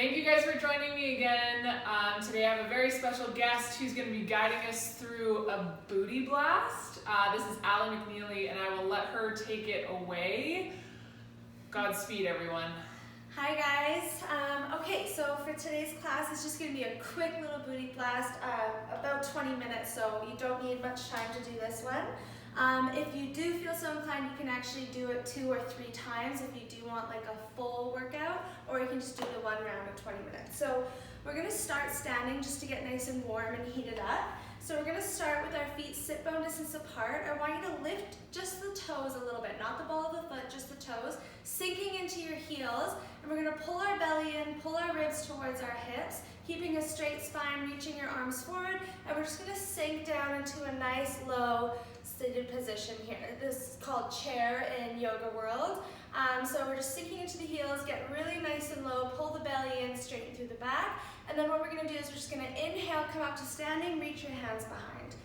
Thank you guys for joining me again. Today I have a very special guest who's going to be guiding us through a booty blast. This is Allie McNeely, and I will let her take it away. Godspeed, everyone. Hi guys. Okay, so for today's class, it's just going to be a quick little booty blast, about 20 minutes, so you don't need much time to do this one. If you do feel so inclined, you can actually do it 2 or 3 times if you do want like a full workout, or you can just do the one round of 20 minutes. So we're going to start standing just to get nice and warm and heated up. So we're going to start with our feet sit bone distance apart. I want you to lift just the toes a little bit, not the ball of the foot, just the toes, sinking into your heels. And we're going to pull our belly in, pull our ribs towards our hips, keeping a straight spine, reaching your arms forward. And we're just going to sink down into a nice low seated position here. This is called chair in yoga world. So we're just sinking into the heels, get really nice and low, pull the belly in, straighten through the back. And then what we're going to do is we're just going to inhale, come up to standing, reach your hands behind.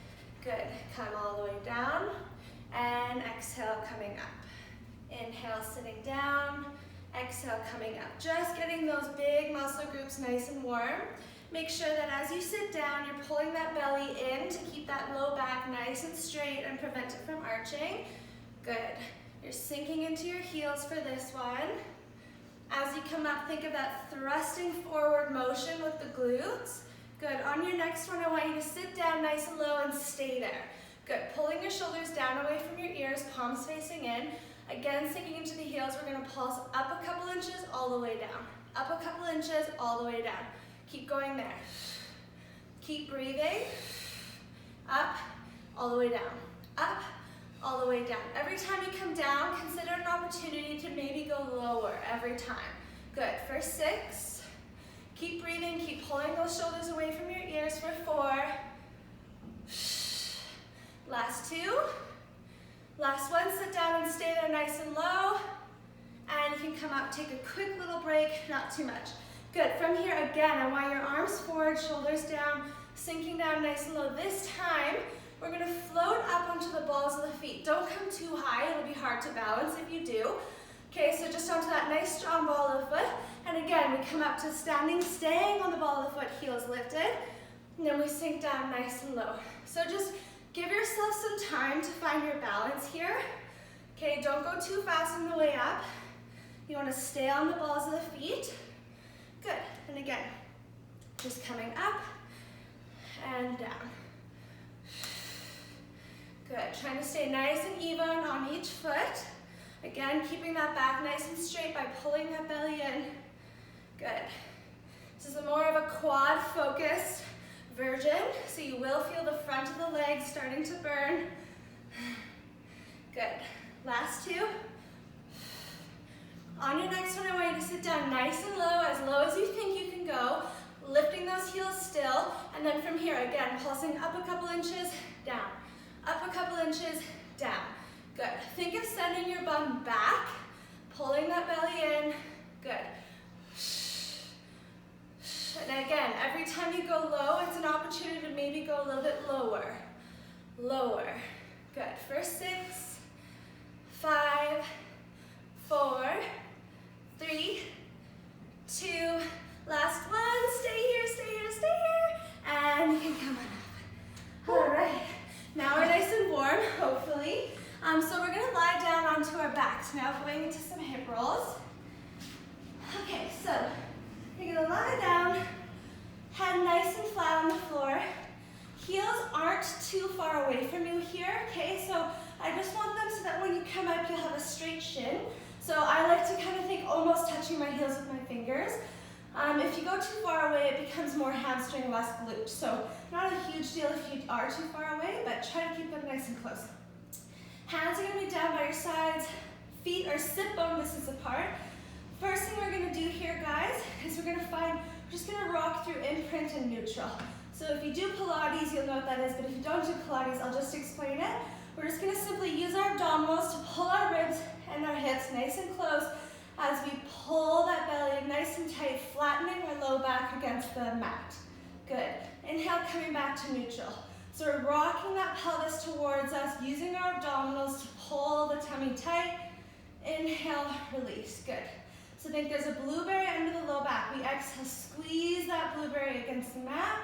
Good. Come all the way down. And exhale, coming up. Inhale, sitting down. Exhale, coming up. Just getting those big muscle groups nice and warm. Make sure that as you sit down, you're pulling that belly in to keep that low back nice and straight and prevent it from arching. Good. You're sinking into your heels for this one. As you come up, think of that thrusting forward motion with the glutes. Good. On your next one, I want you to sit down nice and low and stay there. Good. Pulling your shoulders down away from your ears, palms facing in. Again, sinking into the heels, we're going to pulse up a couple inches, all the way down. Up a couple inches, all the way down. Keep going there. Keep breathing. Up, all the way down. Up, all the way down. Every time you come down, consider an opportunity to maybe go lower every time. Good. For 6. Keep breathing. Keep pulling those shoulders away from your ears for 4. Last 2. Last one. Sit down and stay there nice and low. And you can come up, take a quick little break, not too much. Good. From here, again, I want your arms forward, shoulders down, sinking down nice and low. This time, we're going to float up onto the balls of the feet. Don't come too high. It'll be hard to balance if you do. Okay, so just onto that nice strong ball of the foot. And again, we come up to standing, staying on the ball of the foot, heels lifted. And then we sink down nice and low. So just give yourself some time to find your balance here. Okay, don't go too fast on the way up. You want to stay on the balls of the feet. Good. And again, just coming up and down. Good. Trying to stay nice and even on each foot. Again, keeping that back nice and straight by pulling that belly in. Good. This is a more of a quad focused version, so you will feel the front of the legs starting to burn. Good. Last 2. On your next one, I want you to sit down nice and low as you think you can go, lifting those heels still, and then from here, again, pulsing up a couple inches, down, up a couple inches, down. Good. Think of sending your bum back, pulling that belly in. Good. And again, every time you go low, it's an opportunity to maybe go a little bit lower. Lower. Good. For 6, 5, 4, 3, 2, last one. Stay here, stay here, stay here. And you can come on up. All right. Now we're nice and warm, hopefully. So we're going to lie down onto our backs now, going into some hip rolls. Okay, so you're going to lie down, head nice and flat on the floor. Heels aren't too far away from you here, okay? So I just want them so that when you come up, you'll have a straight shin. So I like to kind of think almost touching my heels with my fingers. If you go too far away, it becomes more hamstring, less glute. So not a huge deal if you are too far away, but try to keep them nice and close. Hands are going to be down by your sides. Feet are sit bone distance apart. First thing we're going to do here, guys, is we're just going to rock through imprint and neutral. So if you do Pilates, you'll know what that is, but if you don't do Pilates, I'll just explain it. We're just going to simply use our abdominals to pull our ribs and our hips nice and close as we pull that belly nice and tight, flattening our low back against the mat. Good. Inhale, coming back to neutral. So we're rocking that pelvis towards us, using our abdominals to pull the tummy tight. Inhale, release. Good. So think there's a blueberry under the low back. We exhale, squeeze that blueberry against the mat.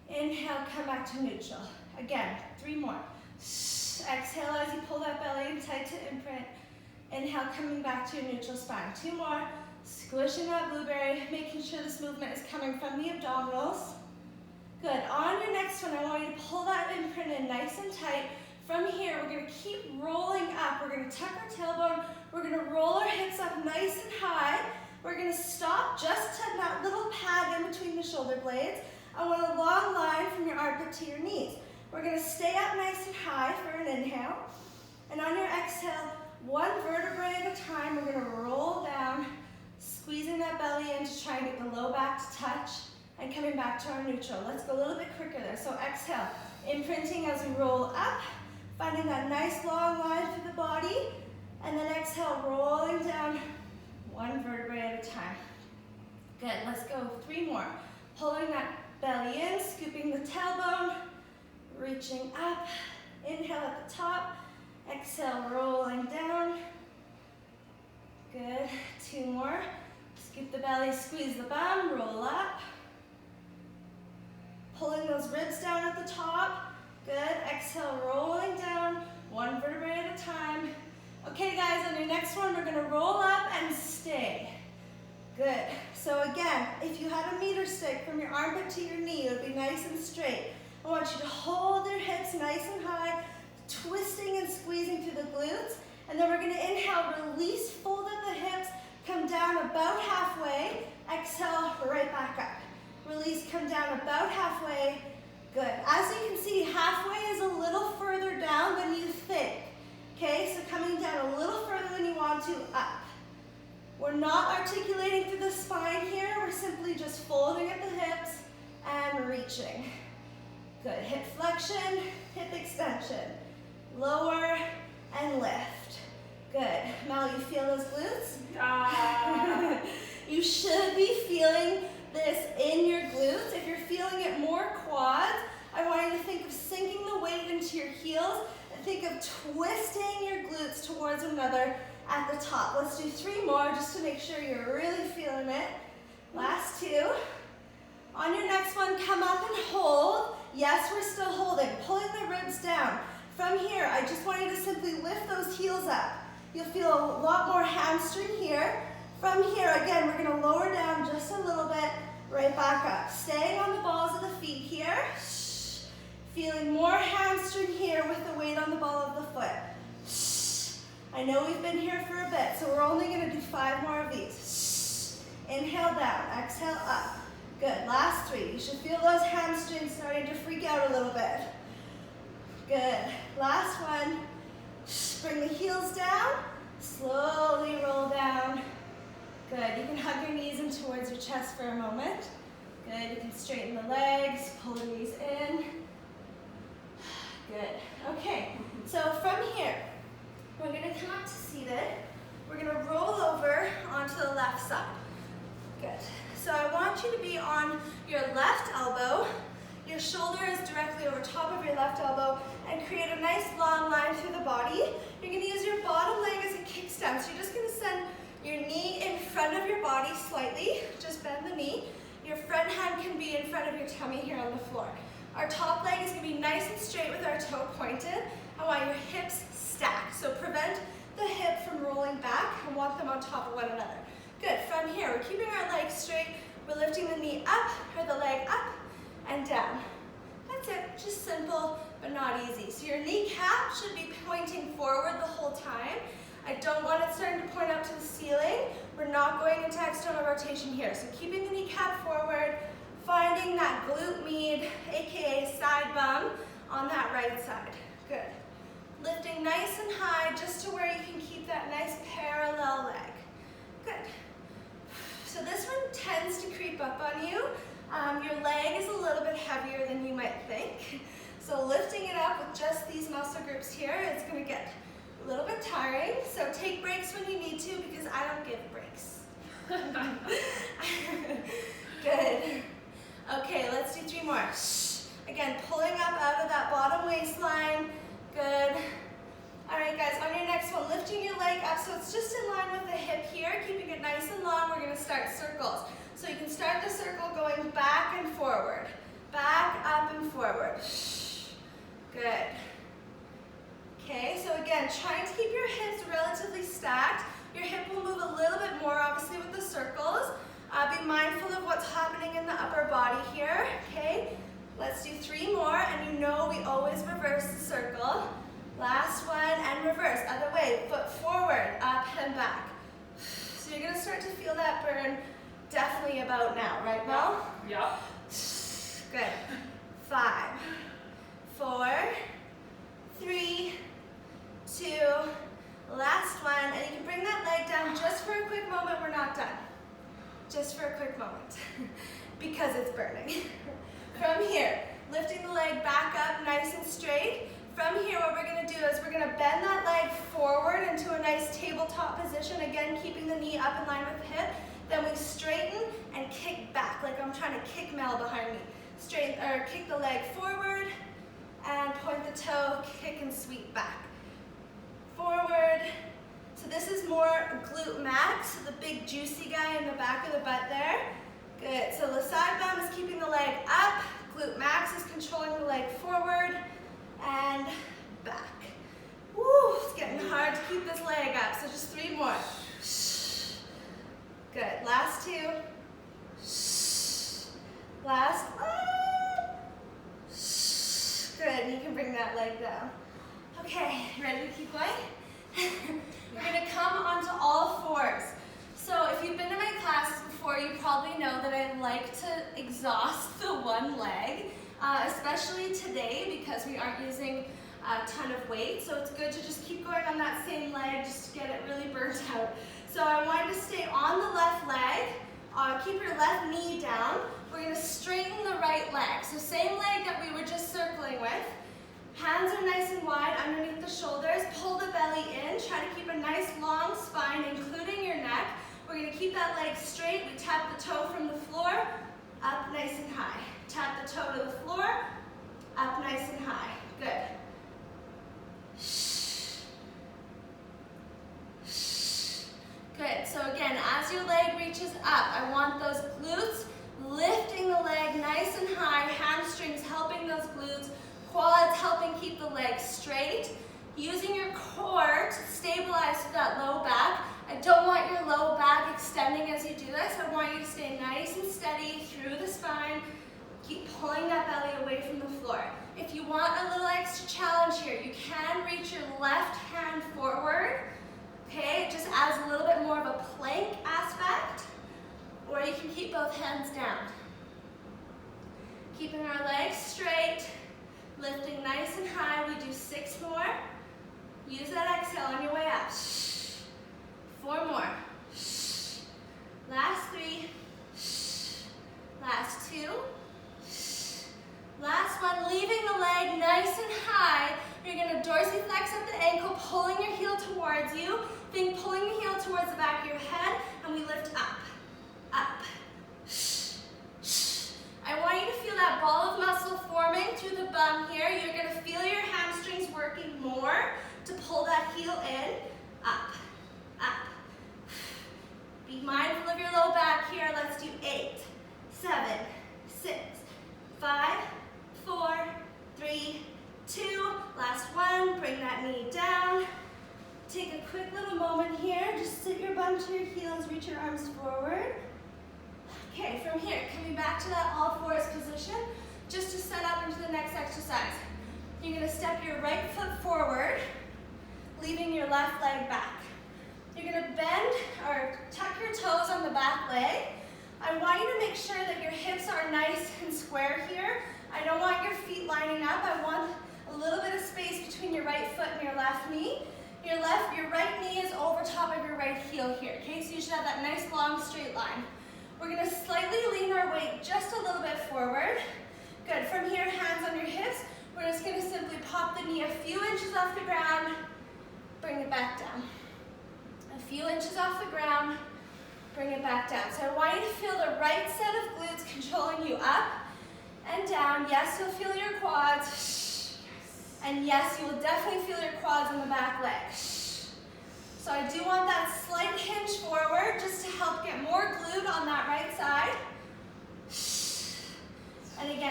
Inhale, come back to neutral. Again, 3 more. Exhale as you pull that belly in tight to imprint. Inhale, coming back to your neutral spine. 2 more. Squishing that blueberry, making sure this movement is coming from the abdominals. Good. On your next one, I want you to pull that imprint in nice and tight. From here, we're going to keep rolling up. We're going to tuck our tailbone. We're going to roll our hips up nice and high. We're going to stop just to that little pad in between the shoulder blades. I want a long line from your armpit to your knees. We're going to stay up nice and high for an inhale. And on your exhale, 1 vertebrae at a time, we're going to roll down, squeezing that belly in to try and get the low back to touch, and coming back to our neutral. Let's go a little bit quicker there. So exhale, imprinting as we roll up, finding that nice long line through the body, and then exhale, rolling down 1 vertebrae at a time. Good, let's go 3 more. Pulling that belly in, scooping the tailbone, reaching up, inhale at the top, exhale, rolling down. Good, 2 more. Scoop the belly, squeeze the bum, roll up. Pulling those ribs down at the top. Good, exhale, rolling down, 1 vertebrae at a time. Okay guys, on your next one, we're gonna roll up and stay. Good, so again, if you had a meter stick from your armpit to your knee, it would be nice and straight. I want you to hold your hips nice and high, twisting and squeezing through the glutes, and then we're gonna inhale, release, fold up the hips, come down about halfway, exhale, right back up. Release, come down about halfway. Good. As you can see, halfway is a little further down than you think. Okay, so coming down a little further than you want to, up. We're not articulating through the spine here. We're simply just folding at the hips and reaching. Good. Hip flexion, hip extension. Lower and lift. Good. Mel, you feel those glutes? You should be feeling this in your glutes. If you're feeling it more quads, I want you to think of sinking the weight into your heels and think of twisting your glutes towards one another at the top. Let's do 3 more just to make sure you're really feeling it. Last 2. On your next one, come up and hold. Yes, we're still holding, pulling the ribs down. From here, I just want you to simply lift those heels up. You'll feel a lot more hamstring here. From here, again, we're gonna lower down just a little bit, right back up. Staying on the balls of the feet here. Feeling more hamstring here with the weight on the ball of the foot. I know we've been here for a bit, so we're only gonna do 5 more of these. Inhale down, exhale up. Good, last 3. You should feel those hamstrings starting to freak out a little bit. Good, last one. Bring the heels down, slowly roll down. Good, you can hug your knees in towards your chest for a moment. Good, you can straighten the legs, pull the knees in. Good, okay, so from here, we're gonna come up to seated. We're gonna roll over onto the left side. Good, so I want you to be on your left elbow. Your shoulder is directly over top of your left elbow and create a nice long line through the body. You're gonna use your bottom leg as a kickstand. So you're just gonna send your knee in front of your body slightly. Just bend the knee. Your front hand can be in front of your tummy here on the floor. Our top leg is gonna be nice and straight with our toe pointed. I want your hips stacked. So prevent the hip from rolling back and walk them on top of one another. Good, from here, we're keeping our legs straight. We're lifting the knee up, or the leg up, and down. That's it, just simple, but not easy. So your kneecap should be pointing forward the whole time. I don't want it starting to point up to the ceiling. We're not going into external rotation here. So keeping the kneecap forward, finding that glute med, AKA side bum, on that right side. Good. Lifting nice and high, just to where you can keep that nice parallel leg. Good. So this one tends to creep up on you. Your leg is a little bit heavier than you might think. So lifting it up with just these muscle groups here, it's going to get a little bit tiring. So take breaks when you need to, because I don't give breaks. Good. Okay, let's do 3 more. Again, pulling up out of that bottom waistline. Good. All right, guys, on your next one, lifting your leg up so it's just in line with the hip here, keeping it nice and long. We're start circles. So you can start the circle going back and forward. Back, up, and forward. Good. Okay, so again, trying to keep your hips relatively stacked. Your hip will move a little bit more, obviously, with the circles. Be mindful of what's happening in the upper body here, okay? Let's do 3 more, and you know we always reverse the circle. Last one, and reverse. Other way, foot forward, up and back. So you're gonna start to feel that burn definitely about now, right, Mel? Yeah. Good. 5, 4, 3, 2, last one, and you can bring that leg down just for a quick moment. We're not done. Just for a quick moment, because it's burning. From here, lifting the leg back up nice and straight. From here, what we're gonna do is we're gonna bend that leg forward into a nice tabletop position, again, keeping the knee up in line with the hip. Then we straighten and kick back, like I'm trying to kick Mel behind me. Straighten, or kick the leg forward, and point the toe, kick and sweep back. Forward. So this is more glute max, the big juicy guy in the back of the butt there. Good, so the side bend is keeping the leg up, glute max is controlling the leg forward and back. Woo, it's getting hard to keep this leg up, so just 3 more. Good, last 2. Last one. Good, and you can bring that leg down. Okay, ready to keep going? We're gonna come onto all 4s. So if you've been to my classes before, you probably know that I like to exhaust the one leg, especially today because we aren't using a ton of weight. So it's good to just keep going on that same leg just to get it really burnt out. So I want you to stay on the left leg, keep your left knee down. We're gonna straighten the right leg. So same leg that we were just circling with. Hands are nice and wide underneath the shoulders. Pull the belly in. Try to keep a nice long spine, including your neck. We're going to keep that leg straight. We tap the toe from the floor, up nice and high. Tap the toe to the floor, up nice and high. Good. Good. So again, as your leg reaches up, I want those glutes lifting the leg nice and high. Hamstrings helping those glutes. Quads helping keep the legs straight. Using your core to stabilize that low back. I don't want your low back extending as you do this. I want you to stay nice and steady through the spine. Keep pulling that belly away from the floor. If you want a little extra challenge here, you can reach your left hand forward. Okay, it just adds a little bit more of a plank aspect. Or you can keep both hands down. Keeping our legs straight. Lifting nice and high, we do 6 more. Use that exhale on your way up. 4 more. Last 3. Last 2. Last one, leaving the leg nice and high. You're gonna dorsiflex at the ankle, pulling your heel towards you. Think pulling the heel towards the back of your head, and we lift up, up. I want you to feel that ball of muscle forming through the bum here. You're going to feel your hamstrings working more to pull that heel in. Up, up. Be mindful of your low back here. Let's do 8, 7, 6, 5, 4, 3, 2. Last one. Bring that knee down. Take a quick little moment here. Just sit your bum to your heels. Reach your arms forward. Okay, from here, coming back to that all 4s position, just to set up into the next exercise. You're gonna step your right foot forward, leaving your left leg back. You're gonna bend or tuck your toes on the back leg. I want you to make sure that your hips are nice and square here. I don't want your feet lining up. I want a little bit of space between your right foot and your left knee. Your right knee is over top of your right heel here, okay? So you should have that nice long straight line. We're gonna slightly lean our weight just a little bit forward. Good, from here, hands on your hips. We're just gonna simply pop the knee a few inches off the ground, bring it back down. A few inches off the ground, bring it back down. So I want you to feel the right set of glutes controlling you up and down. Yes, you'll feel your quads. And yes, you will definitely feel your quads on the back leg. So I do want that slight hinge forward just to help get more glute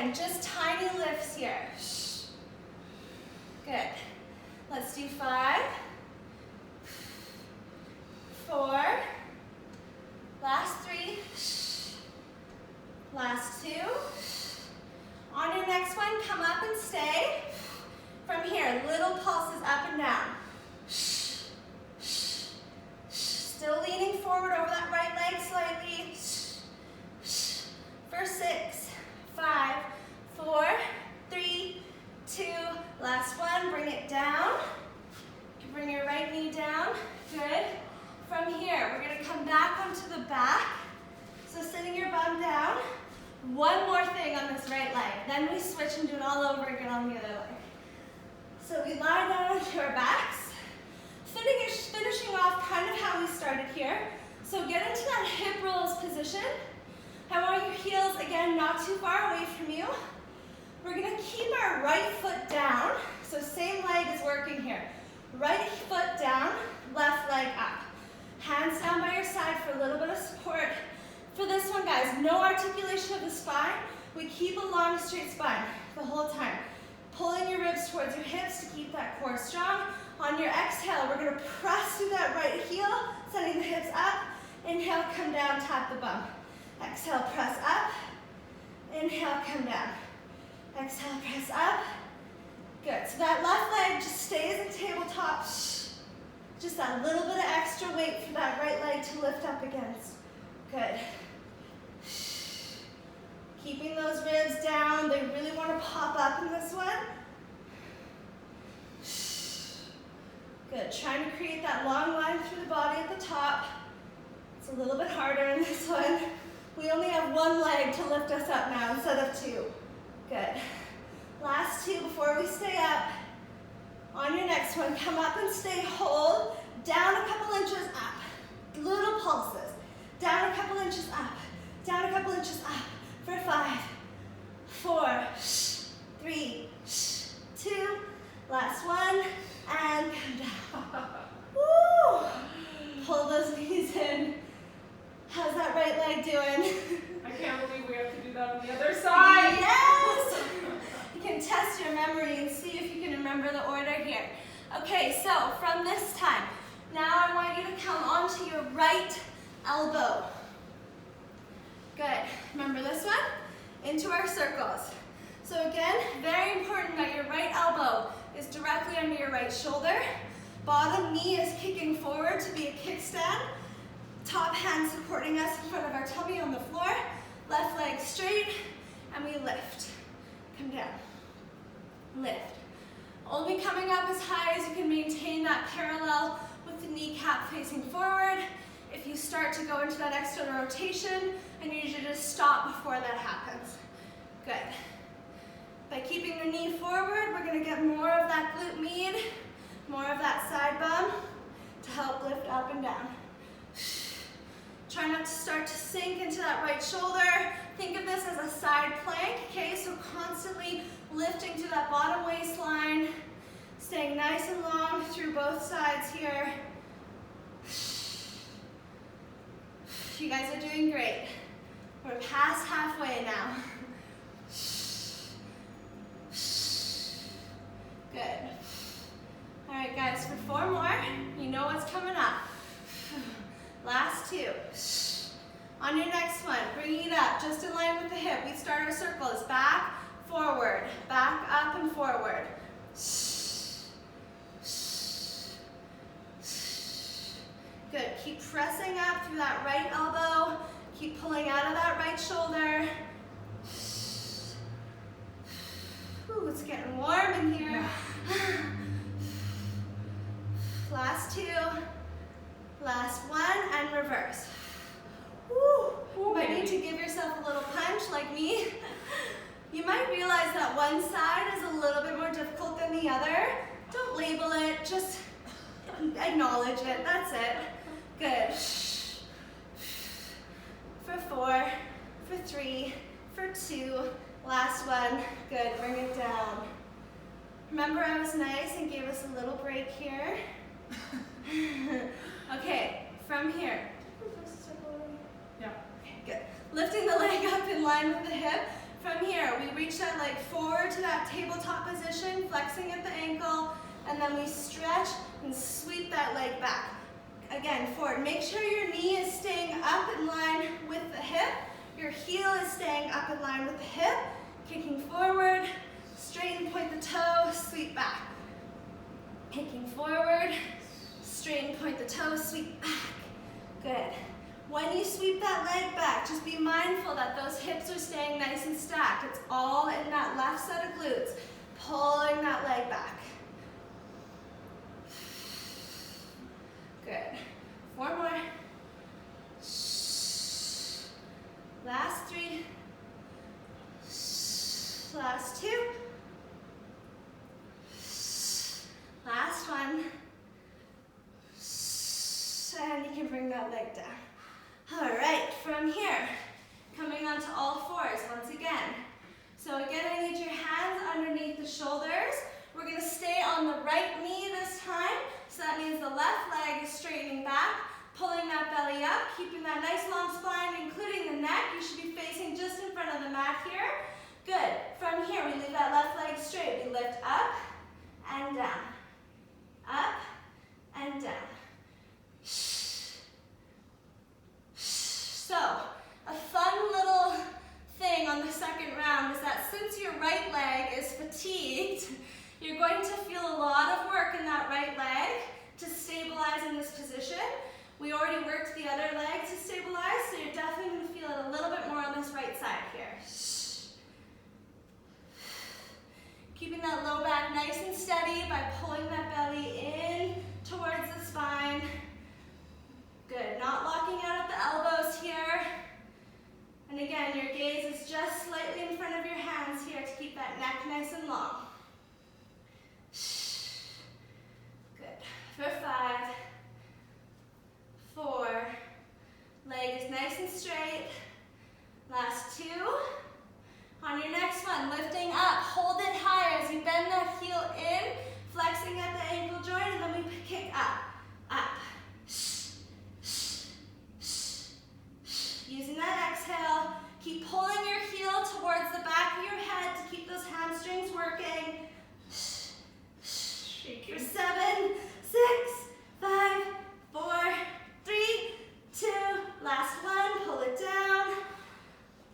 Again, just tiny lifts here. Good. Let's do 5, 4, last 3, last 2. On your next one, come up and stay. From here, little pulses up and down. Still leaning forward over that right leg slightly. For 6, 5, 4, 3, 2, last one, bring it down. Bring your right knee down, good. From here, we're gonna come back onto the back. So sitting your bum down. One more thing on this right leg, then we switch and do it all over again on the other leg. So we lie down onto our backs, finishing off kind of how we started here. So get into that hip rolls position. I want your heels, again, not too far away from you. We're gonna keep our right foot down, so same leg is working here. Right foot down, left leg up. Hands down by your side for a little bit of support. For this one, guys, no articulation of the spine. We keep a long, straight spine the whole time. Pulling your ribs towards your hips to keep that core strong. On your exhale, we're gonna press through that right heel, sending the hips up. Inhale, come down, tap the bum. Exhale, press up. Inhale, come down. Exhale, press up. Good, so that left leg just stays in tabletop. Just that little bit of extra weight for that right leg to lift up against. Good. Keeping those ribs down. They really want to pop up in this one. Good, trying to create that long line through the body at the top. It's a little bit harder in this one. We only have one leg to lift us up now instead of 2. Good. Last 2 before we stay up. On your next one, come up and stay, hold. Down a couple inches up. Little pulses. Down a couple inches up. Down a couple inches up. For 5, 4, 3, 2. Last one. And come down. Woo! Pull those knees in. How's that right leg doing? I can't believe we have to do that on the other side. Yes! You can test your memory and see if you can remember the order here. Okay, so from this time, now I want you to come onto your right elbow. Good. Remember this one? Into our circles. So again, very important that your right elbow is directly under your right shoulder. Bottom knee is kicking forward to be a kickstand. Top hand supporting us in front of our tummy on the floor. Left leg straight, and we lift. Come down. Lift. Only coming up as high as you can maintain that parallel with the kneecap facing forward. If you start to go into that external rotation, I need you to just stop before that happens. Good. By keeping your knee forward, we're going to get more of that glute med, more of that side bum to help lift up and down. Try not to start to sink into that right shoulder. Think of this as a side plank, okay? So constantly lifting to that bottom waistline, staying nice and long through both sides here. You guys are doing great. We're past halfway now. Good. All right, guys, for 4 more, you know what's coming up. Last 2. On your next one, bringing it up, just in line with the hip. We start our circles, back, forward, back, up, and forward. Good, keep pressing up through that right elbow. Keep pulling out of that right shoulder. Ooh, it's getting warm in here. Last 2. Last 1, and reverse. Woo. You might need to give yourself a little punch like me. You might realize that one side is a little bit more difficult than the other. Don't label it, just acknowledge it, that's it. Good. For 4, for 3, for 2, last one. Good, bring it down. Remember I was nice and gave us a little break here? Okay, from here. Yeah. Okay, good. Lifting the leg up in line with the hip. From here, we reach that leg forward to that tabletop position, flexing at the ankle, and then we stretch and sweep that leg back. Again, forward. Make sure your knee is staying up in line with the hip. Your heel is staying up in line with the hip. Kicking forward, straighten, point the toe, sweep back. Kicking forward, straighten, point the toe, sweep back. Good. When you sweep that leg back, just be mindful that those hips are staying nice and stacked. It's all in that left set of glutes, pulling that leg back. Good. 4 more. Last 3. Last 2. Last 1. And you can bring that leg down. All right, from here, coming onto all fours once again. So again, I need your hands underneath the shoulders. We're gonna stay on the right knee this time. So that means the left leg is straightening back, pulling that belly up, keeping that nice long spine, including the neck. You should be facing just in front of the mat here. Good. From here, we leave that left leg straight. We lift up and down. Up and down. So, a fun little thing on the second round is that since your right leg is fatigued, you're going to feel a lot of work in that right leg to stabilize in this position. We already worked the other leg to stabilize, so you're definitely going to feel it a little bit more on this right side here. Keeping that low back nice and steady by pulling that belly in towards the spine. Good, not locking out at the elbows here. And again, your gaze is just slightly in front of your hands here to keep that neck nice and long. Good, for 5, 4, leg is nice and straight. Last 2. On your next one, lifting up, hold it high as you bend that heel in, flexing at the ankle joint, and then we kick up, up. Using that exhale, keep pulling your heel towards the back of your head to keep those hamstrings working. For 7, 6, 5, 4, 3, 2, last one, pull it down.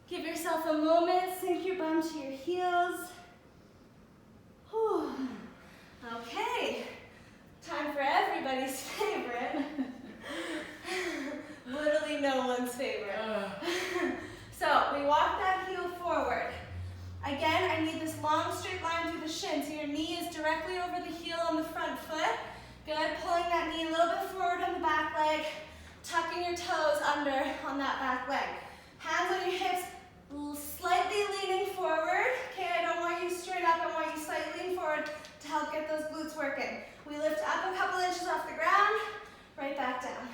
Give yourself a moment, sink your bum to your heels. Whew. Okay, time for everybody's favorite. Literally no one's favorite. So we walk that heel forward. Again, I need this long straight line through the shin, so your knee is directly over the heel on the front foot. Good, pulling that knee a little bit forward on the back leg, tucking your toes under on that back leg. Hands on your hips, slightly leaning forward. Okay, I don't want you straight up, I want you slightly lean forward to help get those glutes working. We lift up a couple inches off the ground, right back down.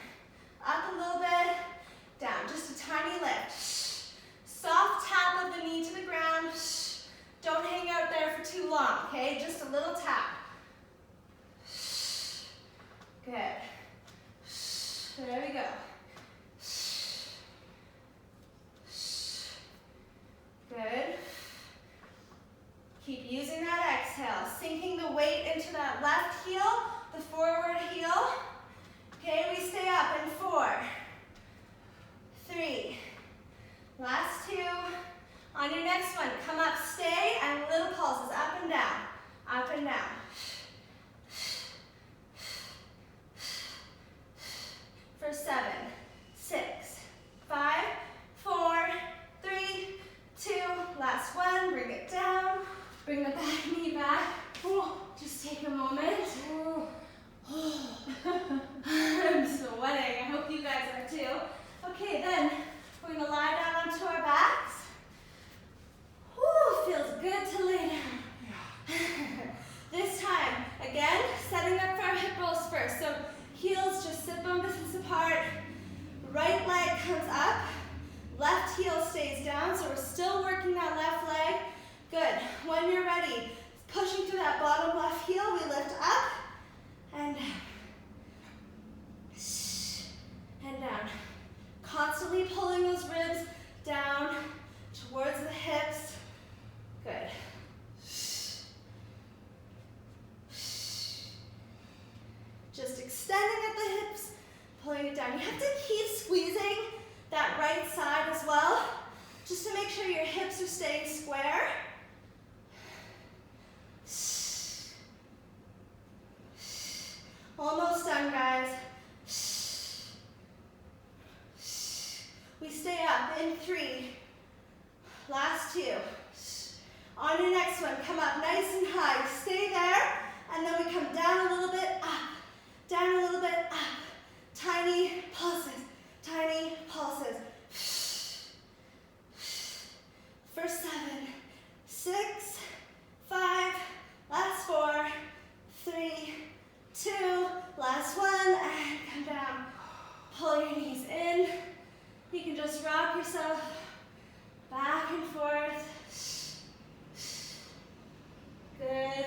Up a little bit, down, just a tiny lift. Soft tap of the knee to the ground. Don't hang out there for too long, okay? Just a little tap. Good. There we go. Good. Keep using that exhale, sinking the weight into that left heel, the forward heel. Okay, we stay up in 4, 3, last 2. On your next one, come up, stay, and little pulses, up and down, up and down. For 7, 6, 5, 4, 3, 2, last one, bring it down, bring the back knee back. Just take a moment. I'm sweating, I hope you guys are too. Okay, then we're gonna lie down onto our backs. Feels good to lay down. This time, again, setting up for our hip rolls first. So heels just sit bum distance apart. Right leg comes up. Left heel stays down. So we're still working that left leg. Good. When you're ready, pushing through that bottom left heel, we lift up and down. And down. Constantly pulling those ribs down towards the hips. You have to keep squeezing that right side as well, just to make sure your hips are staying square. Almost done, guys. We stay up in 3. Last 2. On your next one, come up nice and high. Stay there, and then we come down a little bit, up. Down a little bit, up. Tiny pulses, tiny pulses. For 7, 6, 5, last 4, 3, 2, last 1, and come down. Pull your knees in. You can just rock yourself back and forth. Good.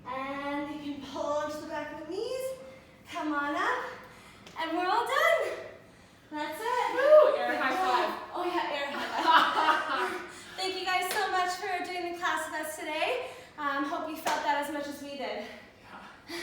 And you can pull into the back of the knees. Come on up. And we're all done. That's it. Woo! Air high five. Oh yeah, air high five. Thank you guys so much for doing the class with us today. Hope you felt that as much as we did. Yeah.